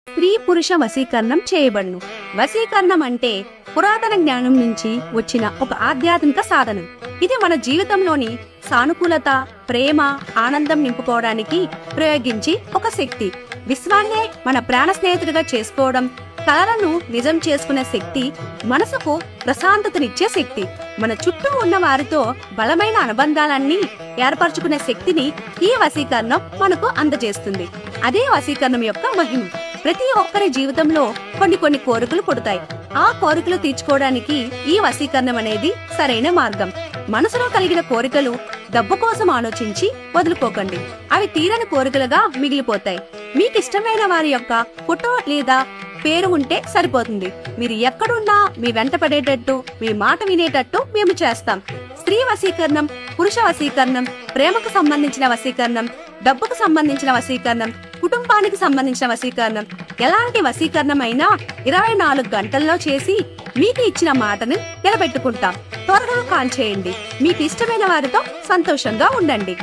స్త్రీ పురుష వశీకరణం చేయబడును. వశీకరణం అంటే పురాతన జ్ఞానం నుంచి వచ్చిన ఒక ఆధ్యాత్మిక సాధనం. ఇది మన జీవితంలోని సానుకూలత, ప్రేమ, ఆనందం నింపుకోవడానికి ప్రయోగించి ఒక శక్తి. విశ్వాన్నే మన ప్రాణ స్నేహితుడిగా చేసుకోవడం, కలలను నిజం చేసుకునే శక్తి, మనసుకు ప్రశాంతతనిచ్చే శక్తి, మన చుట్టూ ఉన్న వారితో బలమైన అనుబంధాలన్నీ ఏర్పరచుకునే శక్తిని ఈ వశీకరణం మనకు అందజేస్తుంది. అదే వశీకరణం యొక్క మహిమ. ప్రతి ఒక్కరి జీవితంలో కొన్ని కోరికలు పుడతాయి. ఆ కోరికలు తీర్చుకోవడానికి ఈ వశీకరణం అనేది సరైన మార్గం. మనసులో కలిగిన కోరికలు డబ్బు కోసం ఆలోచించి వదులుకోకండి. అవి తీరని కోరికలుగా మిగిలిపోతాయి. మీకిష్టమైన వారి యొక్క ఫోటో లేదా పేరు ఉంటే సరిపోతుంది. మీరు ఎక్కడున్నా మీ వెంట పడేటట్టు, మీ మాట వినేటట్టు మేము చేస్తాం. స్త్రీ వశీకరణం, పురుష వశీకరణం, ప్రేమకు సంబంధించిన వశీకరణం, డబ్బుకు సంబంధించిన వశీకరణం, కుటుంబానికి సంబంధించిన వశీకరణం, ఎలాంటి వశీకరణం అయినా 24 గంటల్లో చేసి మీకు ఇచ్చిన మాటను నిలబెట్టుకుంటాం. త్వరగా కాల్ చేయండి. మీకు ఇష్టమైన వారితో సంతోషంగా ఉండండి.